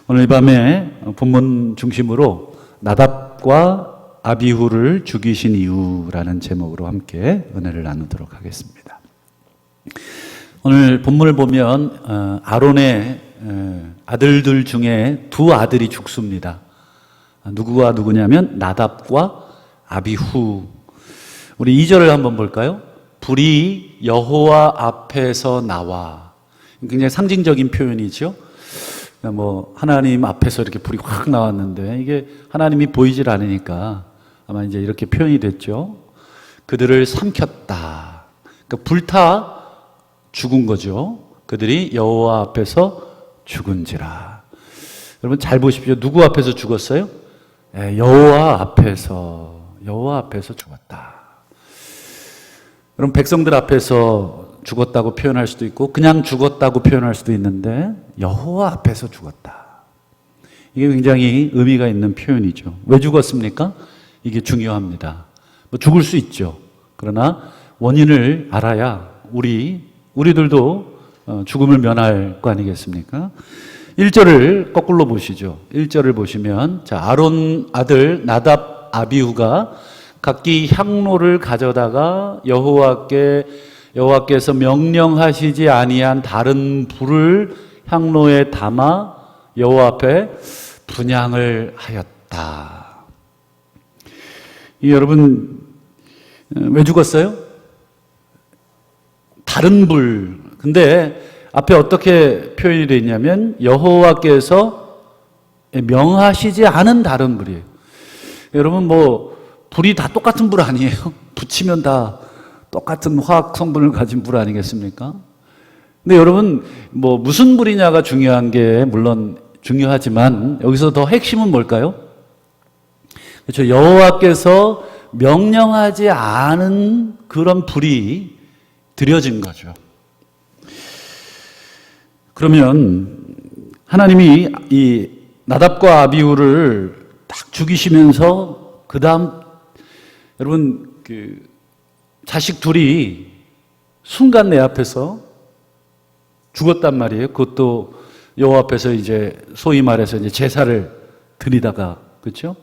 오늘 이 밤에 본문 중심으로 나답과 아비후를 죽이신 이유라는 제목으로 함께 은혜를 나누도록 하겠습니다. 오늘 본문을 보면 아론의 아들들 중에 두 아들이 죽습니다. 누구와 누구냐면 나답과 아비후. 우리 2절을 한번 볼까요? 불이 여호와 앞에서 나와. 굉장히 상징적인 표현이죠. 하나님 앞에서 이렇게 불이 확 나왔는데 이게 하나님이 보이질 않으니까 아마 이제 이렇게 표현이 됐죠. 그들을 삼켰다. 그러니까 불타 죽은 거죠. 그들이 여호와 앞에서 죽은지라. 여러분 잘 보십시오. 누구 앞에서 죽었어요? 여호와 앞에서 죽었다. 여러분 백성들 앞에서 죽었다고 표현할 수도 있고 그냥 죽었다고 표현할 수도 있는데 여호와 앞에서 죽었다. 이게 굉장히 의미가 있는 표현이죠. 왜 죽었습니까? 이게 중요합니다. 죽을 수 있죠. 그러나 원인을 알아야 우리들도 죽음을 면할 거 아니겠습니까? 1절을 거꾸로 보시죠. 1절을 보시면 아론 아들 나답 아비후가 각기 향로를 가져다가 여호와께서 명령하시지 아니한 다른 불을 향로에 담아 여호와 앞에 분향을 하였다. 여러분 왜 죽었어요? 다른 불. 근데 앞에 어떻게 표현이 되어 있냐면 여호와께서 명하시지 않은 다른 불이에요. 여러분 불이 다 똑같은 불 아니에요? 붙이면 다 똑같은 화학 성분을 가진 불 아니겠습니까? 근데 여러분 무슨 불이냐가 중요한 게 물론 중요하지만 여기서 더 핵심은 뭘까요? 그렇죠. 여호와께서 명령하지 않은 그런 불이 들여진 거죠. 그러면 하나님이 이 나답과 아비후를 딱 죽이시면서 그 다음 여러분 자식 둘이 순간 내 앞에서 죽었단 말이에요. 그것도 여호와 앞에서 이제 소위 말해서 이제 제사를 드리다가 그렇죠?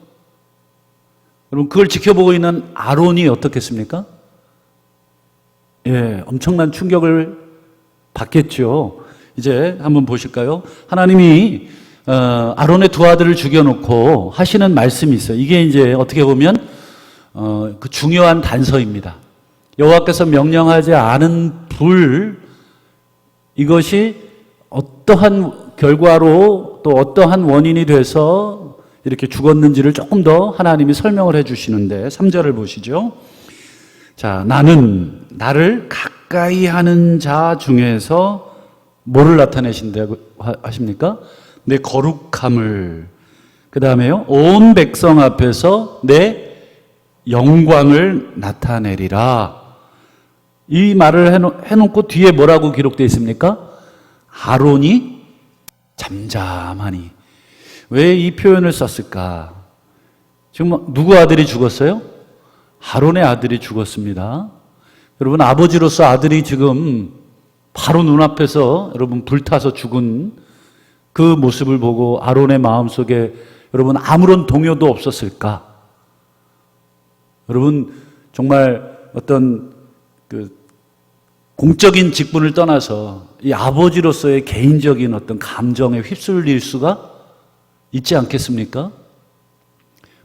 여러분 그걸 지켜보고 있는 아론이 어떻겠습니까? 엄청난 충격을 받겠죠. 이제 한번 보실까요? 하나님이 아론의 두 아들을 죽여놓고 하시는 말씀이 있어요. 이게 이제 어떻게 보면 그 중요한 단서입니다. 여호와께서 명령하지 않은 불, 이것이 어떠한 결과로 또 어떠한 원인이 돼서 이렇게 죽었는지를 조금 더 하나님이 설명을 해 주시는데 3절을 보시죠. 나는 나를 가까이 하는 자 중에서 뭐를 나타내신다고 하십니까? 내 거룩함을. 그 다음에요. 온 백성 앞에서 내 영광을 나타내리라. 이 말을 해놓고 뒤에 뭐라고 기록되어 있습니까? 아론이 잠잠하니. 왜 이 표현을 썼을까? 지금 누구 아들이 죽었어요? 아론의 아들이 죽었습니다. 여러분 아버지로서 아들이 지금 바로 눈앞에서 여러분 불타서 죽은 그 모습을 보고 아론의 마음속에 여러분 아무런 동요도 없었을까? 여러분 정말 어떤 공적인 직분을 떠나서 이 아버지로서의 개인적인 어떤 감정에 휩쓸릴 수가 있지 않겠습니까?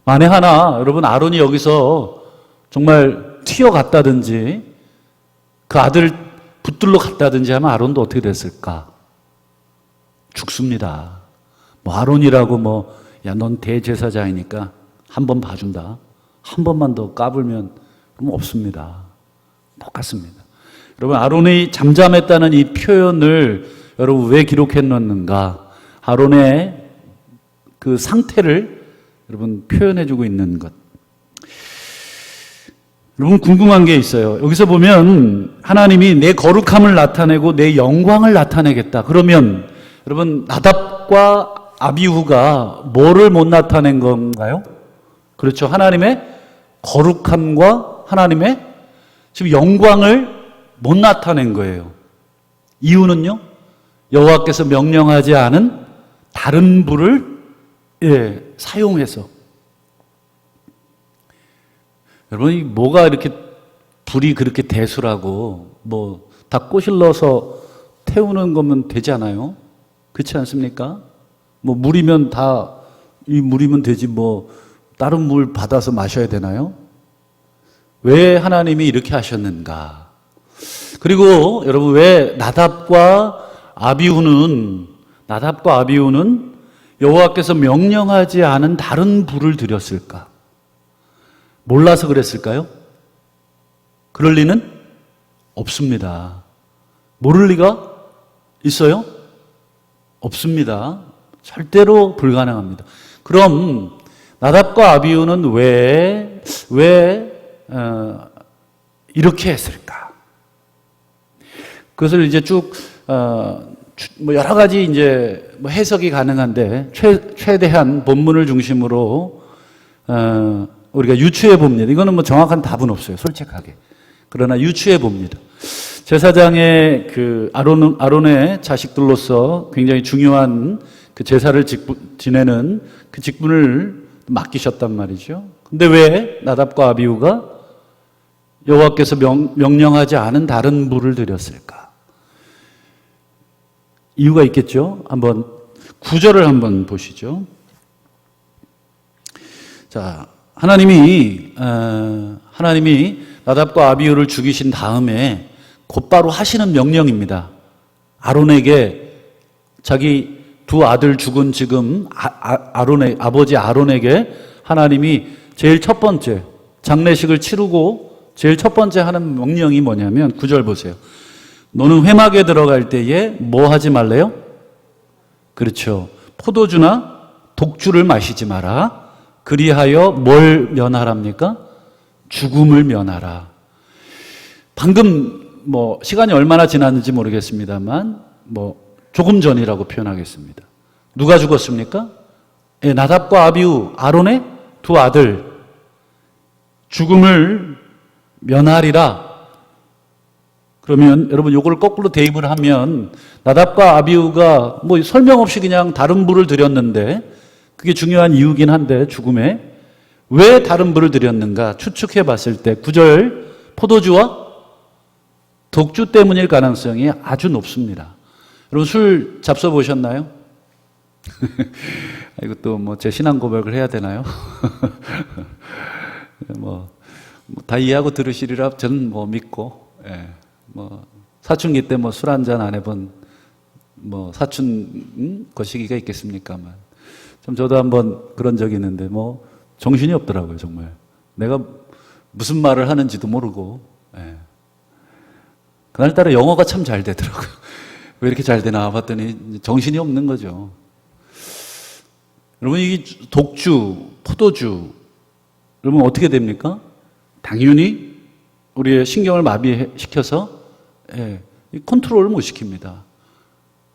만에 하나 여러분 아론이 여기서 정말 튀어갔다든지 그 아들 붙들러 갔다든지 하면 아론도 어떻게 됐을까? 죽습니다. 아론이라고 넌 대제사장이니까 한 번 봐준다. 한 번만 더 까불면 그럼 없습니다. 똑같습니다. 여러분 아론이 잠잠했다는 이 표현을 여러분 왜 기록했는가? 아론의 그 상태를 여러분 표현해주고 있는 것. 여러분 궁금한 게 있어요. 여기서 보면 하나님이 내 거룩함을 나타내고 내 영광을 나타내겠다. 그러면 여러분 나답과 아비후가 뭐를 못 나타낸 건가요? 그렇죠. 하나님의 거룩함과 하나님의 지금 영광을 못 나타낸 거예요. 이유는요? 여호와께서 명령하지 않은 다른 불을 사용해서. 여러분, 이 뭐가 이렇게 불이 그렇게 대수라고 뭐 다 꼬실러서 태우는 거면 되지 않아요? 그렇지 않습니까? 뭐 물이면 다 이 물이면 되지 뭐 다른 물 받아서 마셔야 되나요? 왜 하나님이 이렇게 하셨는가? 그리고 여러분, 왜 나답과 아비후는 여호와께서 명령하지 않은 다른 불을 드렸을까? 몰라서 그랬을까요? 그럴 리는 없습니다. 모를 리가 있어요? 없습니다. 절대로 불가능합니다. 그럼 나답과 아비후는 왜 이렇게 했을까? 그것을 이제 쭉 뭐 여러 가지 이제 뭐 해석이 가능한데 최대한 본문을 중심으로 우리가 유추해 봅니다. 이거는 뭐 정확한 답은 없어요, 솔직하게. 그러나 유추해 봅니다. 제사장의 그 아론의 자식들로서 굉장히 중요한 그 제사를 지내는 그 직분을 맡기셨단 말이죠. 근데 왜 나답과 아비후가 여호와께서 명령하지 않은 다른 불을 드렸을까? 이유가 있겠죠. 한번 구절을 한번 보시죠. 자, 하나님이 나답과 아비후를 죽이신 다음에 곧바로 하시는 명령입니다. 아론에게, 자기 두 아들 죽은 지금 아버지 아론에게 하나님이 제일 첫 번째 장례식을 치르고 제일 첫 번째 하는 명령이 뭐냐면 9절 보세요. 너는 회막에 들어갈 때에 뭐 하지 말래요? 그렇죠. 포도주나 독주를 마시지 마라. 그리하여 뭘 면하랍니까? 죽음을 면하라. 방금 뭐 시간이 얼마나 지났는지 모르겠습니다만 뭐 조금 전이라고 표현하겠습니다. 누가 죽었습니까? 나답과 아비후, 아론의 두 아들 죽음을 면하리라. 그러면 여러분 요걸 거꾸로 대입을 하면 나답과 아비후가 뭐 설명 없이 그냥 다른 불을 드렸는데 그게 중요한 이유긴 한데 죽음에 왜 다른 불을 드렸는가 추측해 봤을 때 9절 포도주와 독주 때문일 가능성이 아주 높습니다. 여러분 술 잡숴 보셨나요? 이것도 뭐 제 신앙 고백을 해야 되나요? 다 이해하고 들으시리라 저는 뭐 믿고, 뭐 사춘기 때 뭐 술 한잔 안 해본 뭐 사춘 거시기가 있겠습니까만 좀 저도 한번 그런 적이 있는데 뭐 정신이 없더라고요. 정말 내가 무슨 말을 하는지도 모르고, 그날따라 영어가 참 잘 되더라고요. 왜 이렇게 잘 되나 봤더니 정신이 없는 거죠. 여러분, 이 독주, 포도주, 여러분 어떻게 됩니까? 당연히 우리의 신경을 마비시켜서 컨트롤을 못 시킵니다.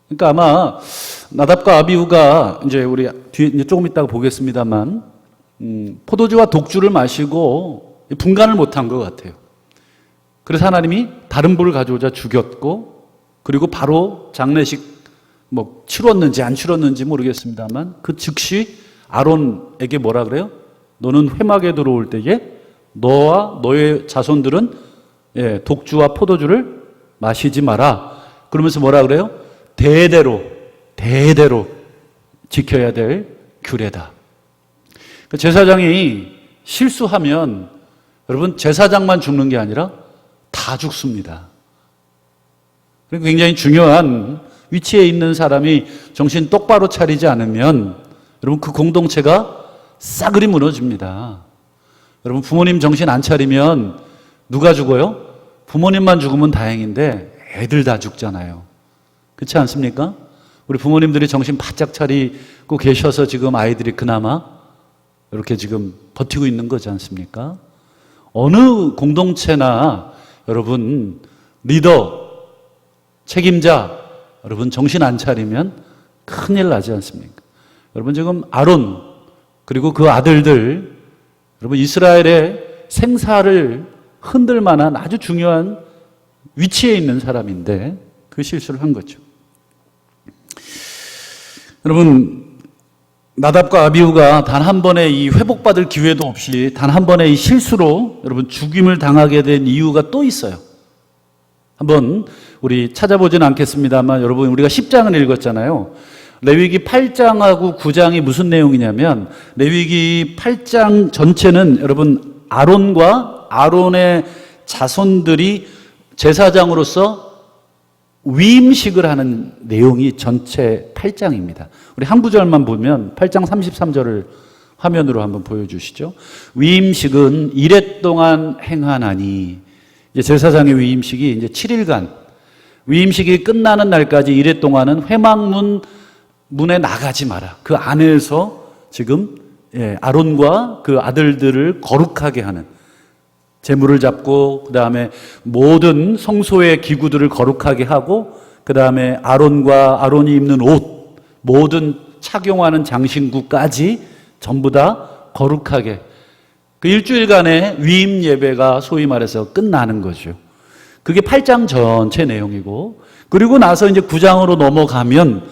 그러니까 아마 나답과 아비후가 이제 우리 뒤에 이제 조금 있다가 보겠습니다만 포도주와 독주를 마시고 분간을 못한 것 같아요. 그래서 하나님이 다른 불을 가져오자 죽였고, 그리고 바로 장례식 뭐 치렀는지 안 치렀는지 모르겠습니다만 그 즉시 아론에게 뭐라 그래요? 너는 회막에 들어올 때에 너와 너의 자손들은 독주와 포도주를 마시지 마라. 그러면서 뭐라 그래요? 대대로 지켜야 될 규례다. 제사장이 실수하면 여러분 제사장만 죽는 게 아니라 다 죽습니다. 그리고 굉장히 중요한 위치에 있는 사람이 정신 똑바로 차리지 않으면 여러분 그 공동체가 싸그리 무너집니다. 여러분 부모님 정신 안 차리면 누가 죽어요? 부모님만 죽으면 다행인데 애들 다 죽잖아요. 그렇지 않습니까? 우리 부모님들이 정신 바짝 차리고 계셔서 지금 아이들이 그나마 이렇게 지금 버티고 있는 거지 않습니까? 어느 공동체나 여러분 리더, 책임자 여러분 정신 안 차리면 큰일 나지 않습니까? 여러분 지금 아론 그리고 그 아들들 여러분 이스라엘의 생사를 흔들 만한 아주 중요한 위치에 있는 사람인데 그 실수를 한 거죠. 여러분, 나답과 아비후가 단 한 번의 이 회복받을 기회도 없이 단 한 번의 이 실수로 여러분 죽임을 당하게 된 이유가 또 있어요. 한번 우리 찾아보진 않겠습니다만 여러분, 우리가 10장을 읽었잖아요. 레위기 8장하고 9장이 무슨 내용이냐면, 레위기 8장 전체는 여러분 아론과 아론의 자손들이 제사장으로서 위임식을 하는 내용이 전체 8장입니다. 우리 한 구절만 보면 8장 33절을 화면으로 한번 보여주시죠. 위임식은 이레 동안 행하나니, 이제 제사장의 위임식이 이제 7일간, 위임식이 끝나는 날까지 이레 동안은 회막문 문에 나가지 마라. 그 안에서 지금 아론과 그 아들들을 거룩하게 하는, 제물을 잡고 그 다음에 모든 성소의 기구들을 거룩하게 하고 그 다음에 아론과 아론이 입는 옷, 모든 착용하는 장신구까지 전부 다 거룩하게, 그 일주일간의 위임 예배가 소위 말해서 끝나는 거죠. 그게 8장 전체 내용이고, 그리고 나서 이제 9장으로 넘어가면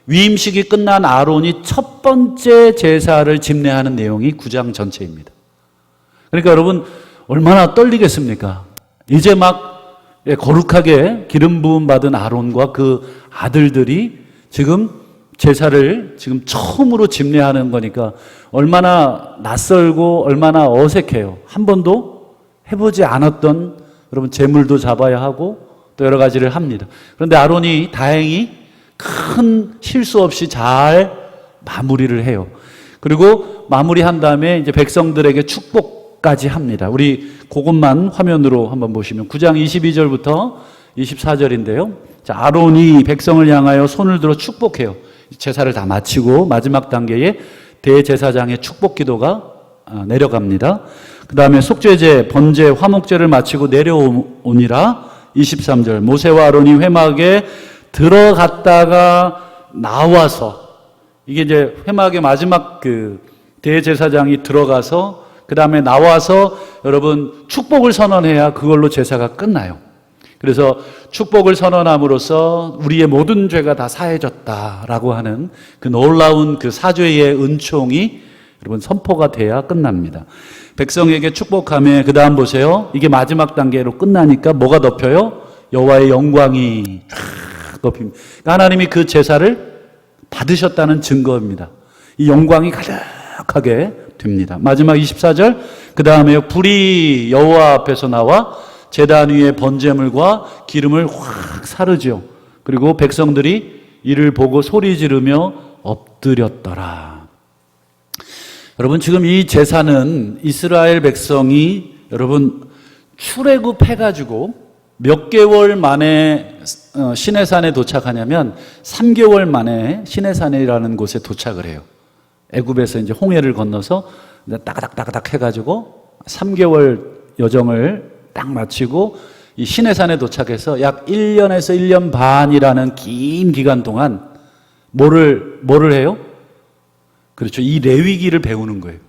위임식이 끝난 아론이 첫 번째 제사를 집례하는 내용이 9장 전체입니다. 그러니까 여러분, 얼마나 떨리겠습니까? 이제 막 거룩하게 기름 부음 받은 아론과 그 아들들이 지금 제사를 지금 처음으로 집례하는 거니까 얼마나 낯설고 얼마나 어색해요. 한 번도 해보지 않았던, 여러분, 제물도 잡아야 하고 또 여러 가지를 합니다. 그런데 아론이 다행히 큰 실수 없이 잘 마무리를 해요. 그리고 마무리한 다음에 이제 백성들에게 축복까지 합니다. 우리 그것만 화면으로 한번 보시면 9장 22절부터 24절인데요. 자, 아론이 백성을 향하여 손을 들어 축복해요. 제사를 다 마치고 마지막 단계에 대제사장의 축복 기도가 내려갑니다. 그 다음에 속죄제, 번제, 화목제를 마치고 내려오니라. 23절, 모세와 아론이 회막에 들어갔다가 나와서, 이게 이제 회막의 마지막 그 대제사장이 들어가서 그 다음에 나와서 여러분 축복을 선언해야 그걸로 제사가 끝나요. 그래서 축복을 선언함으로써 우리의 모든 죄가 다 사해졌다라고 하는 그 놀라운 그 사죄의 은총이 여러분 선포가 돼야 끝납니다. 백성에게 축복하며 그 다음 보세요. 이게 마지막 단계로 끝나니까 뭐가 덮여요? 여호와의 영광이 쫙 덮입니다. 그러니까 하나님이 그 제사를 받으셨다는 증거입니다. 이 영광이 가득하게 됩니다. 마지막 24절, 그 다음에 불이 여호와 앞에서 나와 제단 위에 번제물과 기름을 확 사르죠. 그리고 백성들이 이를 보고 소리 지르며 엎드렸더라. 여러분, 지금 이 제사는 이스라엘 백성이 여러분 출애굽해가지고 몇 개월 만에 시내산에 도착하냐면 3개월 만에 시내산이라는 곳에 도착을 해요. 애굽에서 이제 홍해를 건너서 따가닥 해가지고 3개월 여정을 딱 마치고 이 시내산에 도착해서 약 1년에서 1년 반이라는 긴 기간 동안 뭐를 해요? 그렇죠. 이 레위기를 배우는 거예요.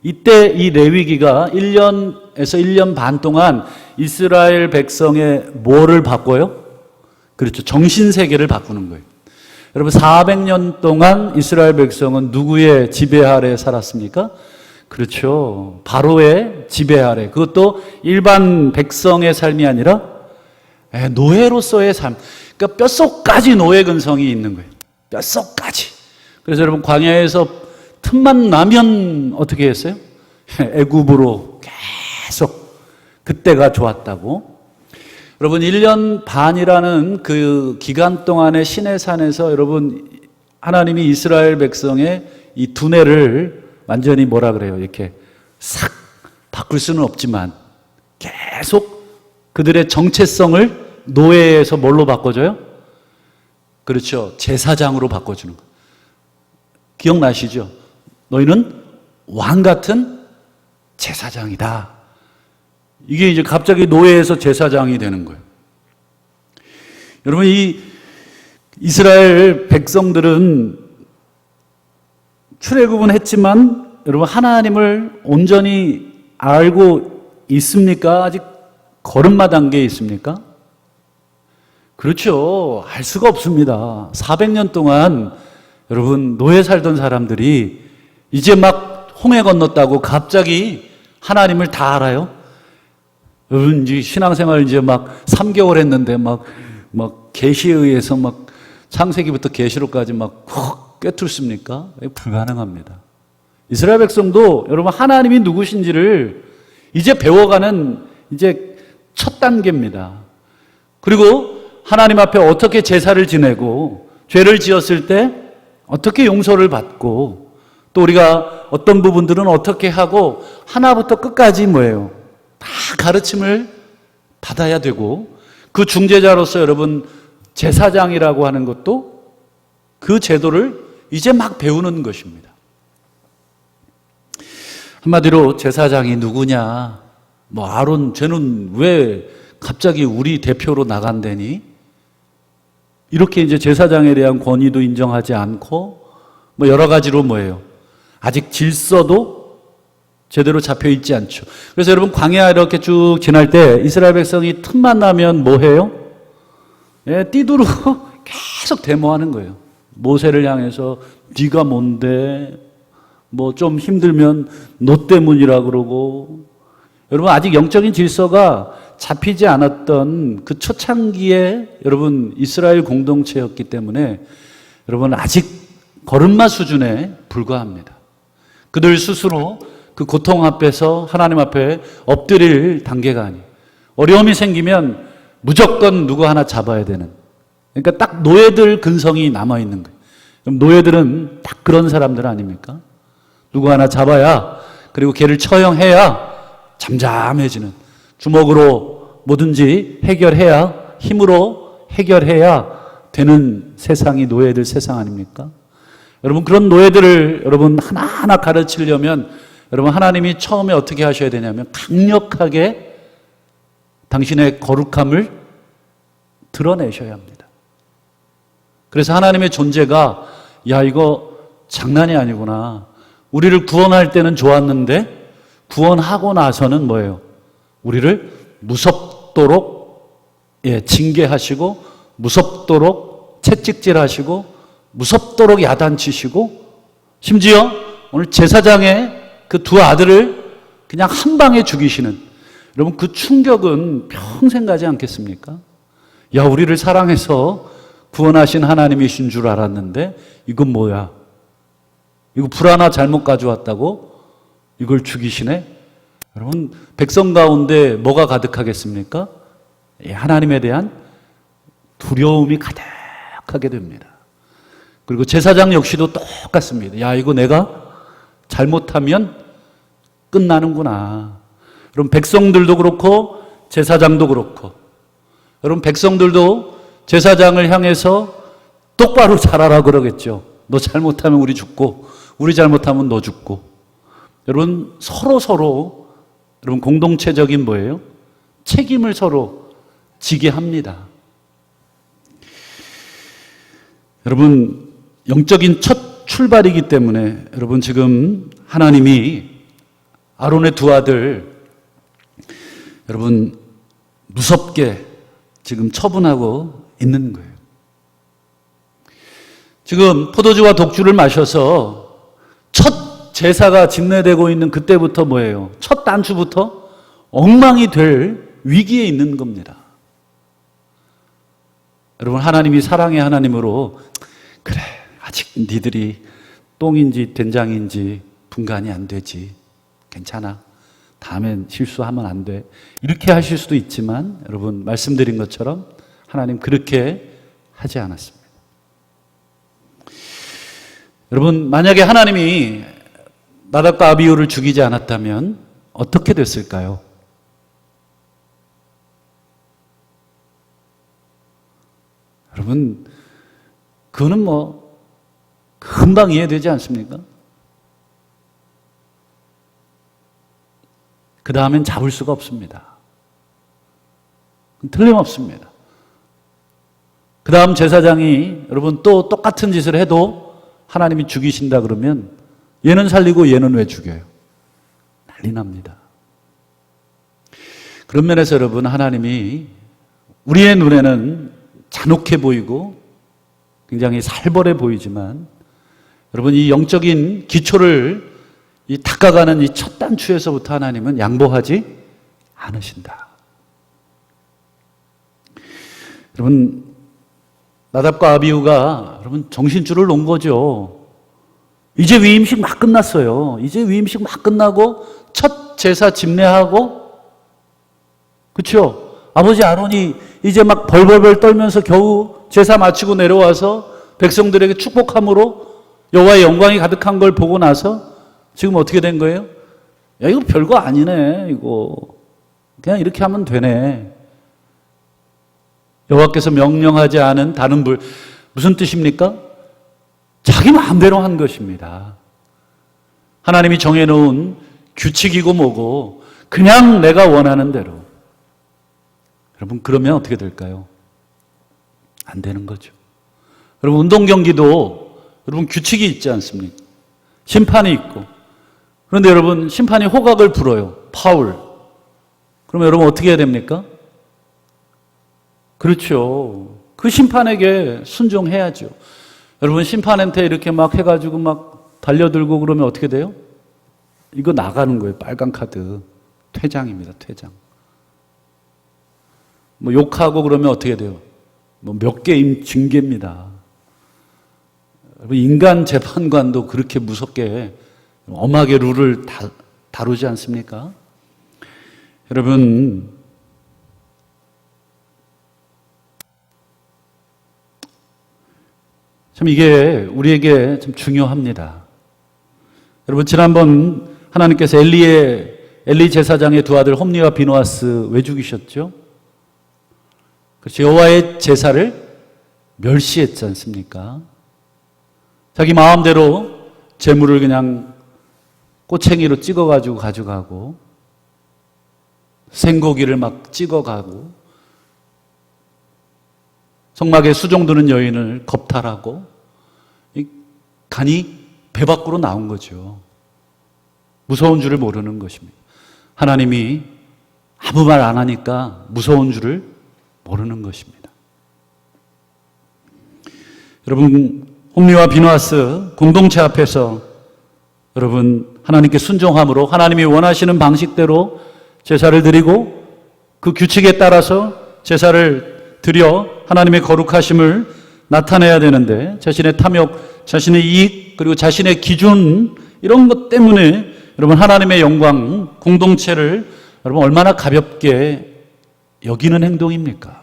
이때 이 레위기가 1년에서 1년 반 동안 이스라엘 백성의 뭐를 바꿔요? 그렇죠. 정신세계를 바꾸는 거예요. 여러분, 400년 동안 이스라엘 백성은 누구의 지배 아래 살았습니까? 그렇죠. 바로의 지배 아래. 그것도 일반 백성의 삶이 아니라 노예로서의 삶. 그러니까 뼛속까지 노예 근성이 있는 거예요. 뼛속까지. 그래서 여러분, 광야에서 틈만 나면 어떻게 했어요? 애굽으로 계속 그때가 좋았다고. 여러분, 1년 반이라는 그 기간 동안의 시내산에서 여러분 하나님이 이스라엘 백성의 이 두뇌를 완전히 뭐라 그래요? 이렇게 싹 바꿀 수는 없지만 계속 그들의 정체성을 노예에서 뭘로 바꿔줘요? 그렇죠. 제사장으로 바꿔주는 거예요. 기억나시죠? 너희는 왕 같은 제사장이다. 이게 이제 갑자기 노예에서 제사장이 되는 거예요. 여러분, 이 이스라엘 백성들은 출애굽은 했지만 여러분 하나님을 온전히 알고 있습니까? 아직 걸음마 단계에 있습니까? 그렇죠. 알 수가 없습니다. 400년 동안 여러분, 노예 살던 사람들이 이제 막 홍해 건넜다고 갑자기 하나님을 다 알아요? 여러분, 이제 신앙생활 이제 막 3개월 했는데 막 계시에 의해서 막 창세기부터 계시록까지 막 꿰뚫습니까? 불가능합니다. 이스라엘 백성도 여러분 하나님이 누구신지를 이제 배워가는 이제 첫 단계입니다. 그리고 하나님 앞에 어떻게 제사를 지내고 죄를 지었을 때 어떻게 용서를 받고 또 우리가 어떤 부분들은 어떻게 하고 하나부터 끝까지 뭐예요? 다 가르침을 받아야 되고 그 중재자로서 여러분 제사장이라고 하는 것도 그 제도를 이제 막 배우는 것입니다. 한마디로 제사장이 누구냐? 뭐 아론 쟤는 왜 갑자기 우리 대표로 나간다니? 이렇게 이제 제사장에 대한 권위도 인정하지 않고 뭐 여러 가지로 뭐예요? 아직 질서도 제대로 잡혀 있지 않죠. 그래서 여러분 광야 이렇게 쭉 지날 때 이스라엘 백성이 틈만 나면 뭐 해요? 예, 띠두르고 계속 데모하는 거예요. 모세를 향해서 네가 뭔데? 뭐 좀 힘들면 너 때문이라 그러고. 여러분 아직 영적인 질서가 잡히지 않았던 그 초창기에 여러분 이스라엘 공동체였기 때문에 여러분 아직 걸음마 수준에 불과합니다. 그들 스스로 그 고통 앞에서 하나님 앞에 엎드릴 단계가 아니에요. 어려움이 생기면 무조건 누구 하나 잡아야 되는, 그러니까 딱 노예들 근성이 남아있는 거예요. 그럼 노예들은 딱 그런 사람들 아닙니까? 누구 하나 잡아야, 그리고 걔를 처형해야 잠잠해지는, 주먹으로 뭐든지 해결해야, 힘으로 해결해야 되는 세상이 노예들 세상 아닙니까? 여러분 그런 노예들을 여러분 하나하나 가르치려면 여러분 하나님이 처음에 어떻게 하셔야 되냐면 강력하게 당신의 거룩함을 드러내셔야 합니다. 그래서 하나님의 존재가 야 이거 장난이 아니구나. 우리를 구원할 때는 좋았는데 구원하고 나서는 뭐예요? 우리를 무섭도록 징계하시고 무섭도록 채찍질하시고 무섭도록 야단치시고 심지어 오늘 제사장의 그 두 아들을 그냥 한 방에 죽이시는, 여러분 그 충격은 평생 가지 않겠습니까? 야 우리를 사랑해서 구원하신 하나님이신 줄 알았는데 이건 뭐야? 이거 불 하나 잘못 가져왔다고 이걸 죽이시네? 여러분 백성 가운데 뭐가 가득하겠습니까? 하나님에 대한 두려움이 가득하게 됩니다. 그리고 제사장 역시도 똑같습니다. 야 이거 내가 잘못하면 끝나는구나. 여러분 백성들도 그렇고 제사장도 그렇고, 여러분 백성들도 제사장을 향해서 똑바로 잘하라 그러겠죠. 너 잘못하면 우리 죽고 우리 잘못하면 너 죽고. 여러분 서로 여러분 공동체적인 뭐예요? 책임을 서로 지게 합니다. 여러분 영적인 첫 출발이기 때문에 여러분 지금 하나님이 아론의 두 아들 여러분 무섭게 지금 처분하고 있는 거예요. 지금 포도주와 독주를 마셔서 첫 제사가 집례되고 있는 그때부터 뭐예요? 첫 단추부터 엉망이 될 위기에 있는 겁니다. 여러분 하나님이 사랑의 하나님으로 그래 아직 니들이 똥인지 된장인지 분간이 안 되지, 괜찮아, 다음엔 실수하면 안 돼, 이렇게 하실 수도 있지만 여러분 말씀드린 것처럼 하나님 그렇게 하지 않았습니다. 여러분 만약에 하나님이 나답과 아비후를 죽이지 않았다면 어떻게 됐을까요? 여러분 그거는 뭐 금방 이해되지 않습니까? 그 다음엔 잡을 수가 없습니다. 틀림없습니다. 그 다음 제사장이 여러분 또 똑같은 짓을 해도 하나님이 죽이신다 그러면 얘는 살리고 얘는 왜 죽여요? 난리 납니다. 그런 면에서 여러분 하나님이 우리의 눈에는 잔혹해 보이고 굉장히 살벌해 보이지만 여러분, 이 영적인 기초를 이 닦아가는 이 첫 단추에서부터 하나님은 양보하지 않으신다. 여러분, 나답과 아비후가 여러분 정신줄을 놓은 거죠. 이제 위임식 막 끝났어요. 이제 위임식 막 끝나고 첫 제사 집례하고, 그렇죠? 아버지 아론이 이제 막 벌벌벌 떨면서 겨우 제사 마치고 내려와서 백성들에게 축복함으로 여호와의 영광이 가득한 걸 보고 나서 지금 어떻게 된 거예요? 야, 이거 별거 아니네. 이거 그냥 이렇게 하면 되네. 여호와께서 명령하지 않은 다른 불, 무슨 뜻입니까? 자기 마음대로 한 것입니다. 하나님이 정해놓은 규칙이고 뭐고 그냥 내가 원하는 대로. 여러분, 그러면 어떻게 될까요? 안 되는 거죠. 여러분, 운동 경기도 여러분 규칙이 있지 않습니까? 심판이 있고. 그런데 여러분, 심판이 호각을 불어요. 파울. 그러면 여러분 어떻게 해야 됩니까? 그렇죠. 그 심판에게 순종해야죠. 여러분, 심판한테 이렇게 막 해가지고 막 달려들고 그러면 어떻게 돼요? 이거 나가는 거예요. 빨간 카드. 퇴장입니다. 퇴장. 뭐 욕하고 그러면 어떻게 돼요? 뭐 몇 개임 징계입니다. 여러분, 인간 재판관도 그렇게 무섭게 엄하게 룰을 다루지 않습니까? 여러분, 참 이게 우리에게 참 중요합니다. 여러분, 지난번 하나님께서 엘리 제사장의 두 아들 홈리와 비누아스 왜 죽이셨죠? 그렇죠. 여호와의 제사를 멸시했지 않습니까? 자기 마음대로 제물을 그냥 꼬챙이로 찍어가지고 가져가고 생고기를 막 찍어가고 성막에 수종드는 여인을 겁탈하고 간이 배 밖으로 나온 거죠. 무서운 줄을 모르는 것입니다. 하나님이 아무 말 안 하니까 무서운 줄을 모르는 것입니다. 여러분, 홈리와 비누아스 공동체 앞에서 여러분 하나님께 순종함으로 하나님이 원하시는 방식대로 제사를 드리고 그 규칙에 따라서 제사를 드려 하나님의 거룩하심을 나타내야 되는데 자신의 탐욕, 자신의 이익, 그리고 자신의 기준 이런 것 때문에 여러분 하나님의 영광, 공동체를 여러분 얼마나 가볍게 여기는 행동입니까?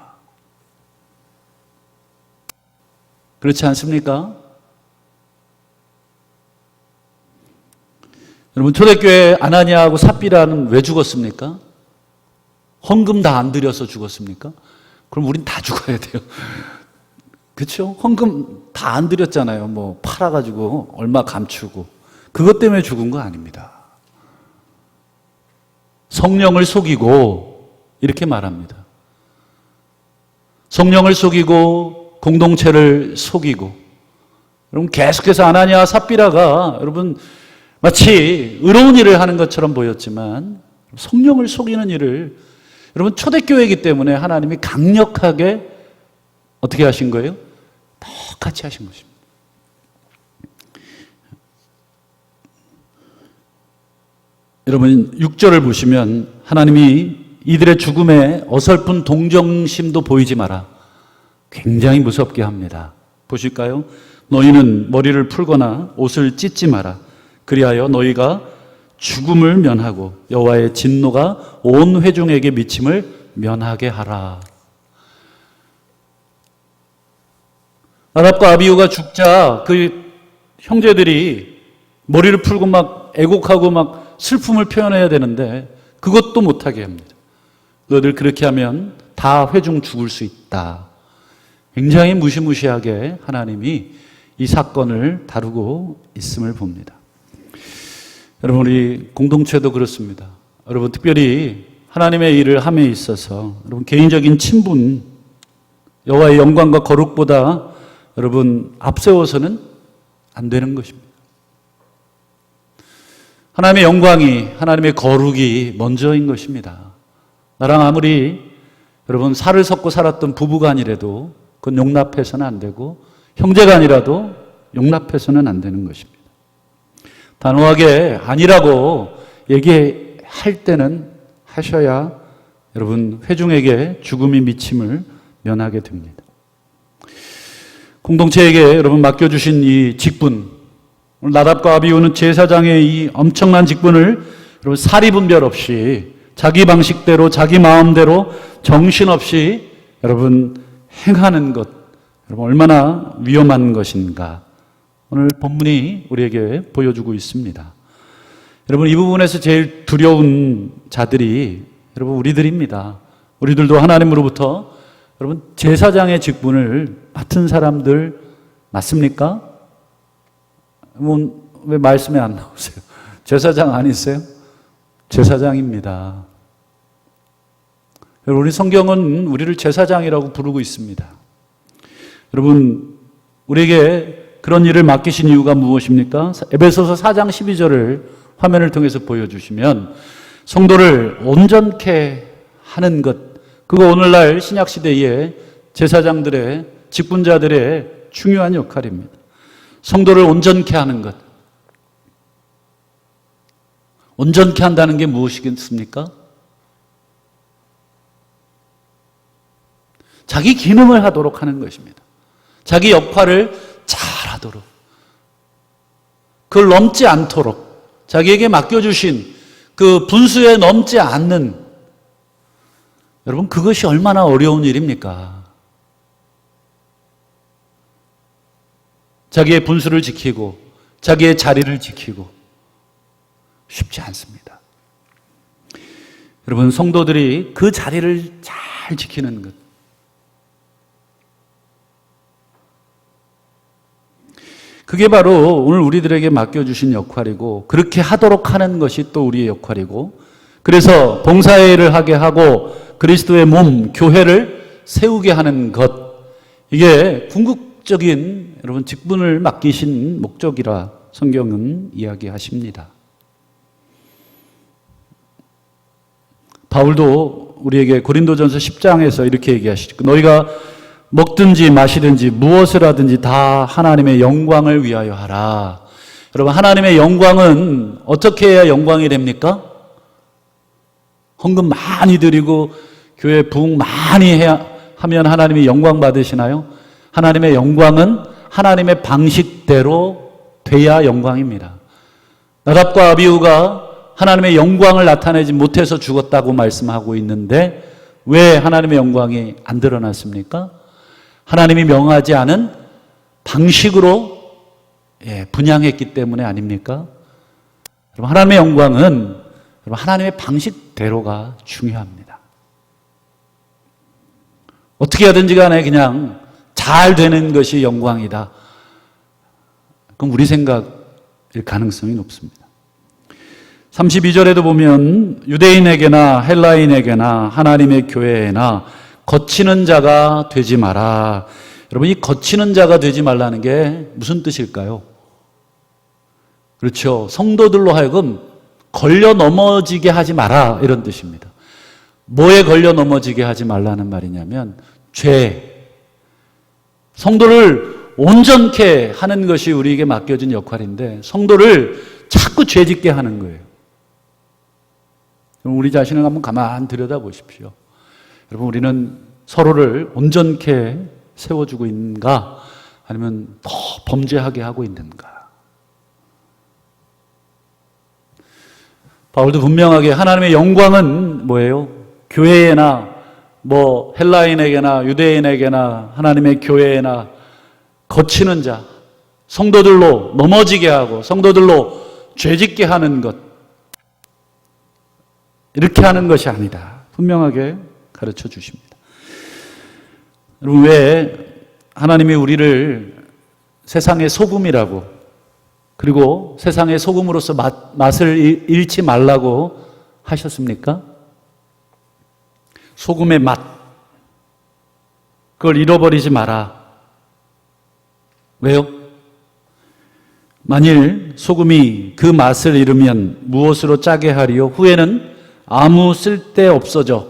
그렇지 않습니까? 여러분, 초대교회 아나니아하고 삽비라는 왜 죽었습니까? 헌금 다 안 드려서 죽었습니까? 그럼 우린 다 죽어야 돼요. 그렇죠? 헌금 다 안 드렸잖아요. 뭐 팔아가지고 얼마 감추고. 그것 때문에 죽은 거 아닙니다. 성령을 속이고 이렇게 말합니다. 성령을 속이고 공동체를 속이고. 여러분, 계속해서 아나니아와 삽비라가 여러분 마치 의로운 일을 하는 것처럼 보였지만 성령을 속이는 일을 여러분 초대교회이기 때문에 하나님이 강력하게 어떻게 하신 거예요? 똑같이 하신 것입니다. 여러분 6절을 보시면 하나님이 이들의 죽음에 어설픈 동정심도 보이지 마라. 굉장히 무섭게 합니다. 보실까요? 너희는 머리를 풀거나 옷을 찢지 마라. 그리하여 너희가 죽음을 면하고 여호와의 진노가 온 회중에게 미침을 면하게 하라. 나답과 아비후가 죽자 그 형제들이 머리를 풀고 막 애곡하고 막 슬픔을 표현해야 되는데 그것도 못하게 합니다. 너희들 그렇게 하면 다 회중 죽을 수 있다. 굉장히 무시무시하게 하나님이 이 사건을 다루고 있음을 봅니다. 여러분, 우리 공동체도 그렇습니다. 여러분, 특별히 하나님의 일을 함에 있어서 여러분 개인적인 친분, 여호와의 영광과 거룩보다 여러분 앞세워서는 안 되는 것입니다. 하나님의 영광이, 하나님의 거룩이 먼저인 것입니다. 나랑 아무리 여러분 살을 섞고 살았던 부부간이라도 그건 용납해서는 안 되고 형제간이라도 용납해서는 안 되는 것입니다. 단호하게 아니라고 얘기할 때는 하셔야 여러분 회중에게 죽음이 미침을 면하게 됩니다. 공동체에게 여러분 맡겨주신 이 직분, 오늘 나답과 아비후는 제사장의 이 엄청난 직분을 여러분 사리분별 없이 자기 방식대로 자기 마음대로 정신없이 여러분 행하는 것, 여러분 얼마나 위험한 것인가 오늘 본문이 우리에게 보여주고 있습니다. 여러분 이 부분에서 제일 두려운 자들이 여러분 우리들입니다. 우리들도 하나님으로부터 여러분 제사장의 직분을 맡은 사람들 맞습니까? 왜 말씀에 안 나오세요? 제사장 아니세요? 제사장입니다. 여러분 우리 성경은 우리를 제사장이라고 부르고 있습니다. 여러분 우리에게 그런 일을 맡기신 이유가 무엇입니까? 에베소서 4장 12절을 화면을 통해서 보여주시면 성도를 온전케 하는 것, 그거 오늘날 신약시대의 제사장들의 직분자들의 중요한 역할입니다. 성도를 온전케 하는 것. 온전케 한다는 게 무엇이겠습니까? 자기 기능을 하도록 하는 것입니다. 자기 역할을 잘 하도록. 그걸 넘지 않도록. 자기에게 맡겨주신 그 분수에 넘지 않는, 여러분 그것이 얼마나 어려운 일입니까? 자기의 분수를 지키고 자기의 자리를 지키고 쉽지 않습니다. 여러분 성도들이 그 자리를 잘 지키는 것, 그게 바로 오늘 우리들에게 맡겨주신 역할이고 그렇게 하도록 하는 것이 또 우리의 역할이고, 그래서 봉사회를 하게 하고 그리스도의 몸, 교회를 세우게 하는 것, 이게 궁극적인 여러분 직분을 맡기신 목적이라 성경은 이야기하십니다. 바울도 우리에게 고린도전서 10장에서 이렇게 얘기하시죠. 너희가 먹든지 마시든지 무엇을 하든지 다 하나님의 영광을 위하여 하라. 여러분 하나님의 영광은 어떻게 해야 영광이 됩니까? 헌금 많이 드리고 교회 부흥 많이 해야 하면 하나님이 영광 받으시나요? 하나님의 영광은 하나님의 방식대로 돼야 영광입니다. 나답과 아비후가 하나님의 영광을 나타내지 못해서 죽었다고 말씀하고 있는데 왜 하나님의 영광이 안 드러났습니까? 하나님이 명하지 않은 방식으로 분양했기 때문에 아닙니까? 여러분 하나님의 영광은 하나님의 방식대로가 중요합니다. 어떻게 하든지 간에 그냥 잘 되는 것이 영광이다. 그럼 우리 생각일 가능성이 높습니다. 32절에도 보면 유대인에게나 헬라인에게나 하나님의 교회에나 거치는 자가 되지 마라. 여러분 이 거치는 자가 되지 말라는 게 무슨 뜻일까요? 그렇죠. 성도들로 하여금 걸려 넘어지게 하지 마라 이런 뜻입니다. 뭐에 걸려 넘어지게 하지 말라는 말이냐면 죄. 성도를 온전케 하는 것이 우리에게 맡겨진 역할인데 성도를 자꾸 죄짓게 하는 거예요. 우리 자신을 한번 가만 들여다보십시오. 여러분 우리는 서로를 온전케 세워주고 있는가 아니면 더 범죄하게 하고 있는가? 바울도 분명하게 하나님의 영광은 뭐예요? 교회에나 헬라인에게나 유대인에게나 하나님의 교회에나 거치는 자, 성도들로 넘어지게 하고 성도들로 죄짓게 하는 것, 이렇게 하는 것이 아니다. 분명하게 가르쳐 주십니다. 여러분 왜 하나님이 우리를 세상의 소금이라고, 그리고 세상의 소금으로서 맛을 잃지 말라고 하셨습니까? 소금의 맛, 그걸 잃어버리지 마라. 왜요? 만일 소금이 그 맛을 잃으면 무엇으로 짜게 하리요? 후에는 아무 쓸데 없어져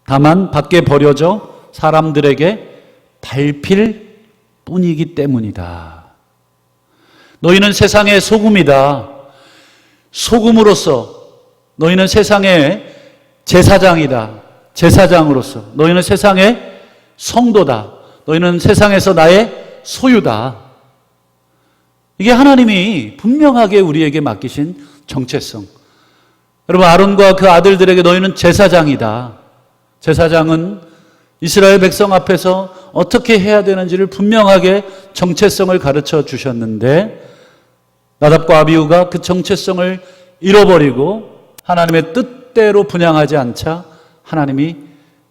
다만 밖에 버려져 사람들에게 밟힐 뿐이기 때문이다. 너희는 세상의 소금이다. 소금으로서 너희는 세상의 제사장이다. 제사장으로서 너희는 세상의 성도다. 너희는 세상에서 나의 소유다. 이게 하나님이 분명하게 우리에게 맡기신 정체성. 여러분, 아론과 그 아들들에게 너희는 제사장이다. 제사장은 이스라엘 백성 앞에서 어떻게 해야 되는지를 분명하게 정체성을 가르쳐 주셨는데, 나답과 아비후가 그 정체성을 잃어버리고 하나님의 뜻대로 분향하지 않자 하나님이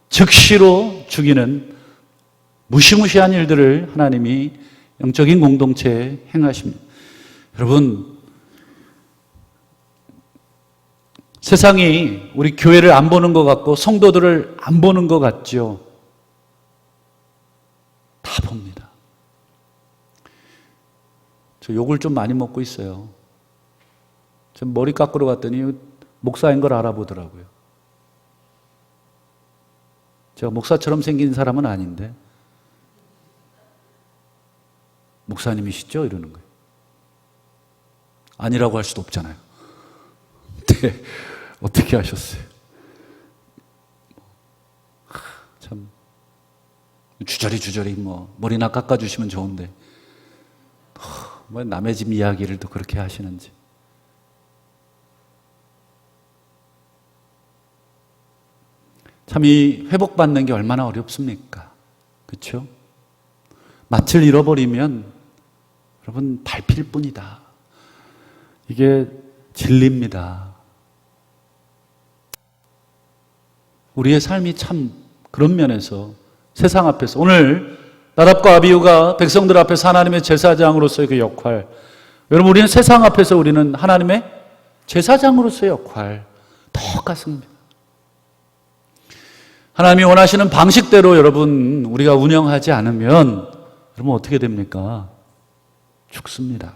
즉시로 죽이는 무시무시한 일들을 하나님이 영적인 공동체에 행하십니다. 여러분, 세상이 우리 교회를 안 보는 것 같고 성도들을 안 보는 것 같죠? 다 봅니다. 저 욕을 좀 많이 먹고 있어요. 저 머리 깎으러 갔더니 목사인 걸 알아보더라고요. 제가 목사처럼 생긴 사람은 아닌데 목사님이시죠? 이러는 거예요. 아니라고 할 수도 없잖아요. 네, 어떻게 하셨어요? 참 주저리 뭐 머리나 깎아주시면 좋은데 뭐 남의 집 이야기를 또 그렇게 하시는지. 참 이 회복받는 게 얼마나 어렵습니까? 그렇죠? 낯을 잃어버리면 여러분 밟힐 뿐이다. 이게 진리입니다. 우리의 삶이 참 그런 면에서 세상 앞에서 오늘 나답과 아비후가 백성들 앞에서 하나님의 제사장으로서의 그 역할, 여러분 우리는 세상 앞에서 우리는 하나님의 제사장으로서의 역할 똑같습니다. 하나님이 원하시는 방식대로 여러분 우리가 운영하지 않으면 여러분 어떻게 됩니까? 죽습니다.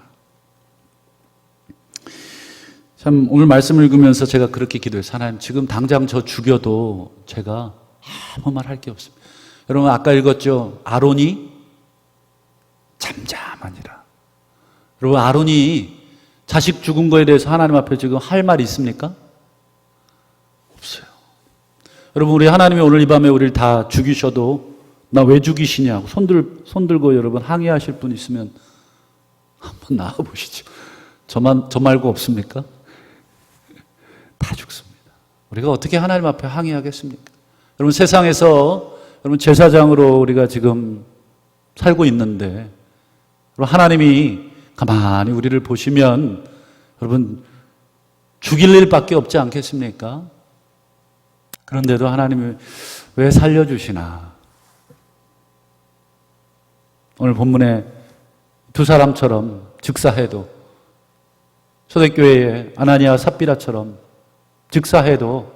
참 오늘 말씀을 읽으면서 제가 그렇게 기도했어요. 하나님 지금 당장 저 죽여도 제가 아무 말 할 게 없습니다. 여러분 아까 읽었죠? 아론이 잠잠하니라. 여러분 아론이 자식 죽은 거에 대해서 하나님 앞에 지금 할 말이 있습니까? 없어요. 여러분 우리 하나님이 오늘 이 밤에 우리를 다 죽이셔도 나 왜 죽이시냐고 손 들고 여러분 항의하실 분 있으면 한번 나와보시죠. 저 말고 없습니까? 다 죽습니다. 우리가 어떻게 하나님 앞에 항의하겠습니까? 여러분 세상에서 여러분 제사장으로 우리가 지금 살고 있는데 여러분 하나님이 가만히 우리를 보시면 여러분 죽일 일밖에 없지 않겠습니까? 그런데도 하나님이 왜 살려주시나? 오늘 본문에 두 사람처럼 즉사해도 초대교회의 아나니아와 삽비라처럼 즉사해도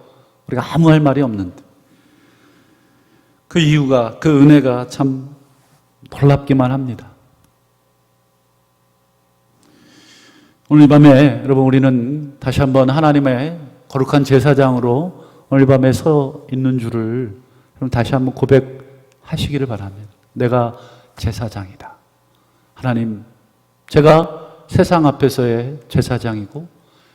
우리가 아무 할 말이 없는데 그 이유가 그 은혜가 참 놀랍기만 합니다. 오늘 이 밤에 여러분 우리는 다시 한번 하나님의 거룩한 제사장으로 오늘 이 밤에 서 있는 줄을 여러분 다시 한번 고백하시기를 바랍니다. 내가 제사장이다. 하나님, 제가 세상 앞에서의 제사장이고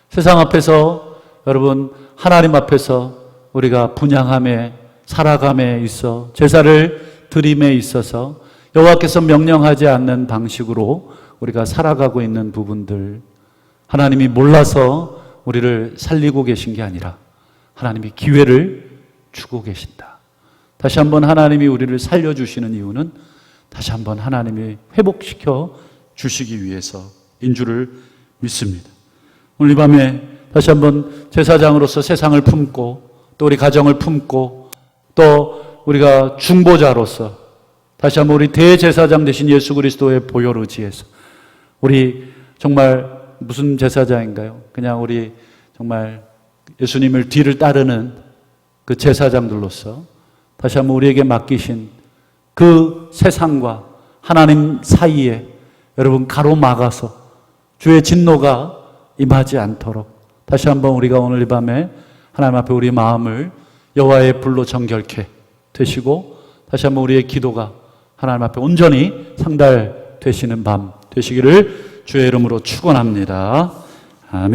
세상 앞에서 여러분 하나님 앞에서 우리가 분향함에 살아감에 있어 제사를 드림에 있어서 여호와께서 명령하지 않는 방식으로 우리가 살아가고 있는 부분들 하나님이 몰라서 우리를 살리고 계신 게 아니라 하나님이 기회를 주고 계신다. 다시 한번 하나님이 우리를 살려주시는 이유는 다시 한번 하나님이 회복시켜 주시기 위해서인 줄을 믿습니다. 오늘 이 밤에 다시 한번 제사장으로서 세상을 품고 또 우리 가정을 품고 또 우리가 중보자로서 다시 한번 우리 대제사장 되신 예수 그리스도의 보혈 의지에서 우리 정말 무슨 제사장인가요? 그냥 우리 정말 예수님을 뒤를 따르는 그 제사장들로서 다시 한번 우리에게 맡기신 그 세상과 하나님 사이에 여러분 가로막아서 주의 진노가 임하지 않도록 다시 한번 우리가 오늘 이 밤에 하나님 앞에 우리 마음을 여호와의 불로 정결케 되시고 다시 한번 우리의 기도가 하나님 앞에 온전히 상달되시는 밤 되시기를 주의 이름으로 축원합니다. 아멘.